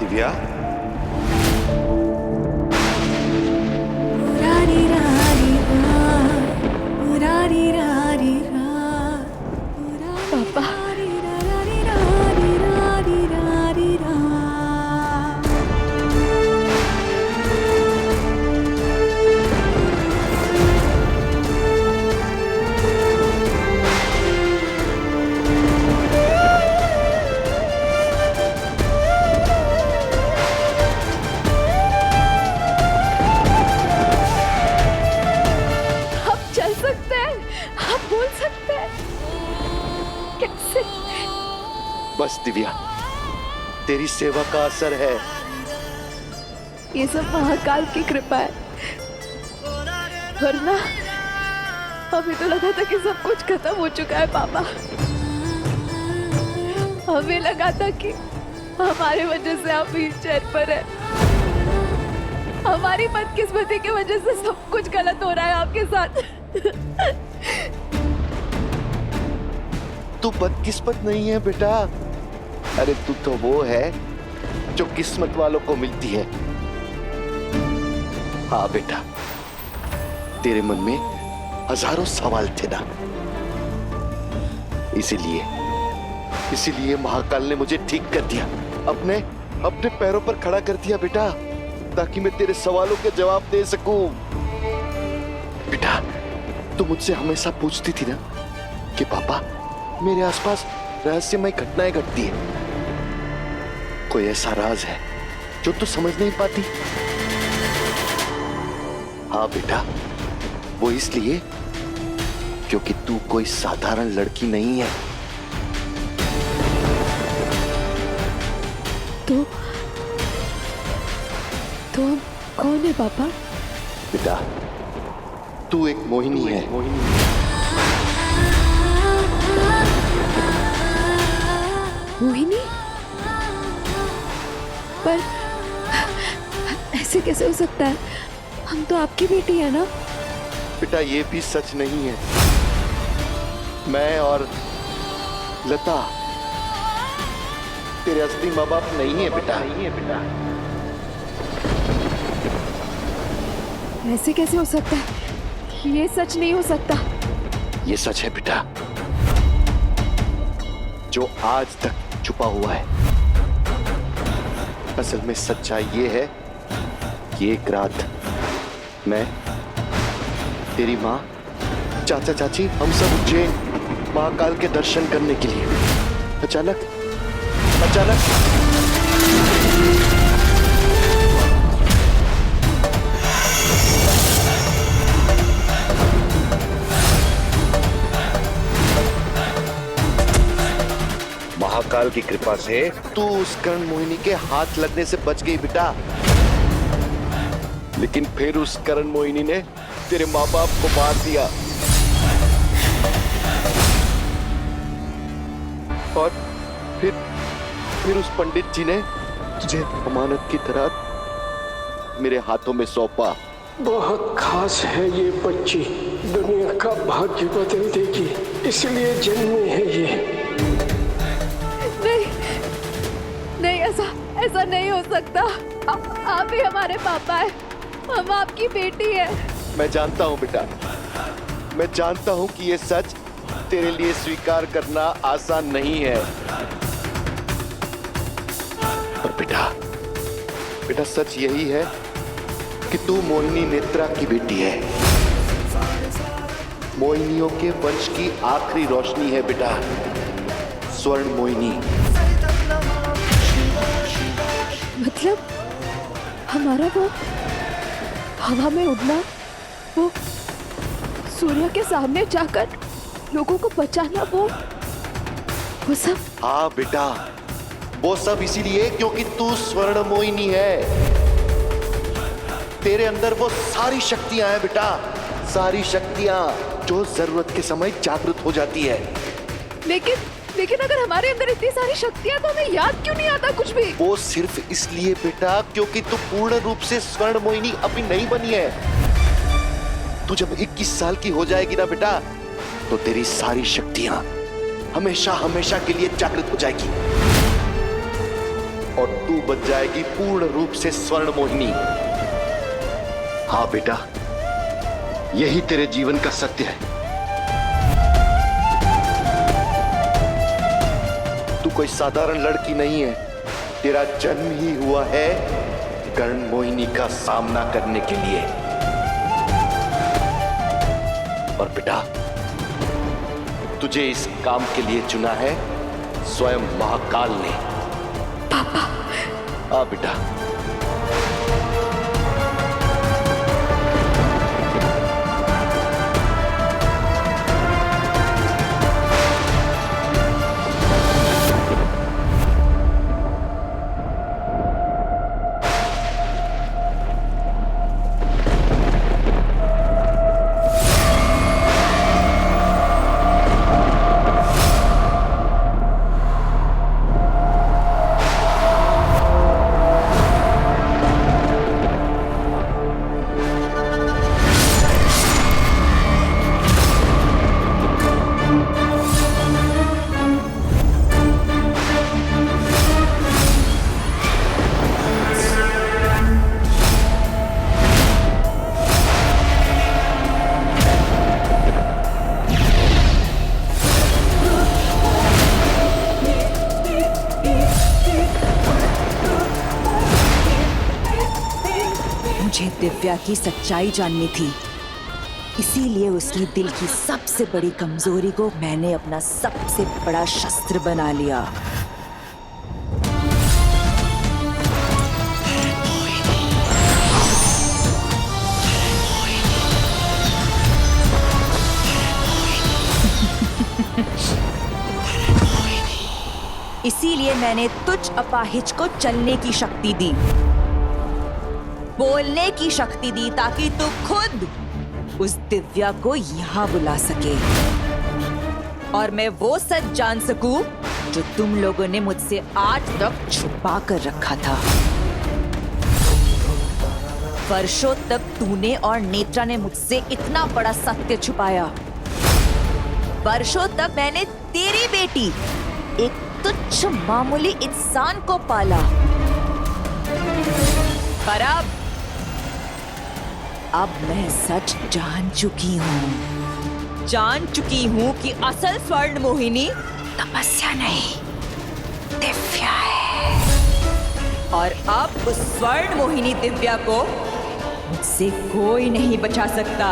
दिव्या, पापा, आप चल सकते हैं, आप बोल सकते हैं, कैसे? बस दिव्या, तेरी सेवा का असर है। ये सब महाकाल की कृपा है, वरना हमें तो लगा था कि सब कुछ खत्म हो चुका है पापा। हमें लगा था कि हमारे वजह से आप व्हीलचेयर पर है, हमारी बदकिस्मती की वजह से सब कुछ गलत हो रहा है आपके साथ। तू बदकिस्मत नहीं है बेटा, अरे तू तो वो है जो किस्मत वालों को मिलती है। हाँ बेटा, तेरे मन में हजारों सवाल थे ना, इसीलिए महाकाल ने मुझे ठीक कर दिया, अपने पैरों पर खड़ा कर दिया बेटा, ताकि मैं तेरे सवालों के जवाब दे सकूं। बेटा, तू मुझसे हमेशा पूछती थी ना कि पापा मेरे आसपास रहस्यमय घटनाएं घटती है, कोई ऐसा राज है जो तू समझ नहीं पाती? हाँ बेटा, वो इसलिए क्योंकि तू कोई साधारण लड़की नहीं है। तो कौन है पापा? बेटा, तू एक मोहिनी है। मोहिनी? पर ऐसे कैसे हो सकता है? हम तो आपकी बेटी है ना? बेटा, ये भी सच नहीं है। मैं और लता तेरे असली माँ बाप नहीं है बेटा। ऐसे कैसे हो सकता है? ये सच नहीं हो सकता। ये सच है बेटा, जो आज तक छुपा हुआ है। असल में सच्चाई ये है कि एक रात मैं, तेरी माँ, चाचा चाची, हम सब उज्जैन महाकाल के दर्शन करने के लिए अचानक महाकाल की कृपा से तू उस कर्ण मोहिनी के हाथ लगने से बच गई बेटा, लेकिन फिर उस कर्ण मोहिनी ने तेरे माँ बाप को मार दिया और फिर उस पंडित जी ने तुझे अमानत की तरह मेरे हाथों में सौंपा। बहुत खास है ये बच्ची, दुनिया का भाग्य बदल देगी, इसलिए जन्मी है ये। नहीं, ऐसा नहीं हो सकता। आप ही हमारे पापा हैं, हम आपकी बेटी है। मैं जानता हूँ बेटा, मैं जानता हूँ कि ये सच तेरे लिए स्वीकार करना आसान नहीं है, पर बेटा सच यही है कि तू मोहिनी नेत्रा की बेटी है। मोहिनियों के वंश की आखिरी रोशनी है बेटा, स्वर्ण मोहिनी। मतलब हमारा वो हवा में उड़ना, वो सूर्य के सामने जाकर लोगों को बचाना, वो सब? हाँ बेटा, वो सब इसीलिए क्योंकि तू स्वर्ण मोहिनी है। तेरे अंदर वो सारी शक्तियां हैं बेटा, सारी शक्तियां जो जरूरत के समय जागृत हो जाती है। लेकिन अगर हमारे अंदर इतनी सारी शक्तियां, तो हमें याद क्यों नहीं आता कुछ भी? वो सिर्फ इसलिए बेटा क्योंकि तू पूर्ण रूप से स्वर्ण मोहिनी अभी नहीं बनी है। तू जब 21 साल की हो जाएगी ना बेटा, तो तेरी सारी शक्तियां हमेशा हमेशा के लिए जागृत हो जाएगी। और तू बन जाएगी पूर्ण रूप से स्वर्ण मोहिनी। हाँ बेटा, यही तेरे जीवन का सत्य है। तू कोई साधारण लड़की नहीं है, तेरा जन्म ही हुआ है कर्ण मोहिनी का सामना करने के लिए। और बेटा, तुझे इस काम के लिए चुना है स्वयं महाकाल ने। पापा। हाँ बेटा। मुझे दिव्या की सच्चाई जाननी थी, इसीलिए उसकी दिल की सबसे बड़ी कमजोरी को मैंने अपना सबसे बड़ा शस्त्र बना लिया। इसीलिए मैंने तुझ अपाहिज को चलने की शक्ति दी, बोलने की शक्ति दी, ताकि तू खुद उस दिव्या को यहाँ बुला सके और मैं वो सच जान सकूं जो तुम लोगों ने मुझसे आज तक छुपा कर रखा था। वर्षों तक तूने और नेत्रा ने मुझसे इतना बड़ा सत्य छुपाया। वर्षों तक मैंने तेरी बेटी, एक तुच्छ मामूली इंसान को पाला, पर अब मैं सच जान चुकी हूँ। जान चुकी हूँ कि असल स्वर्ण मोहिनी तपस्या नहीं, दिव्या है। और अब उस स्वर्ण मोहिनी दिव्या को मुझसे कोई नहीं बचा सकता।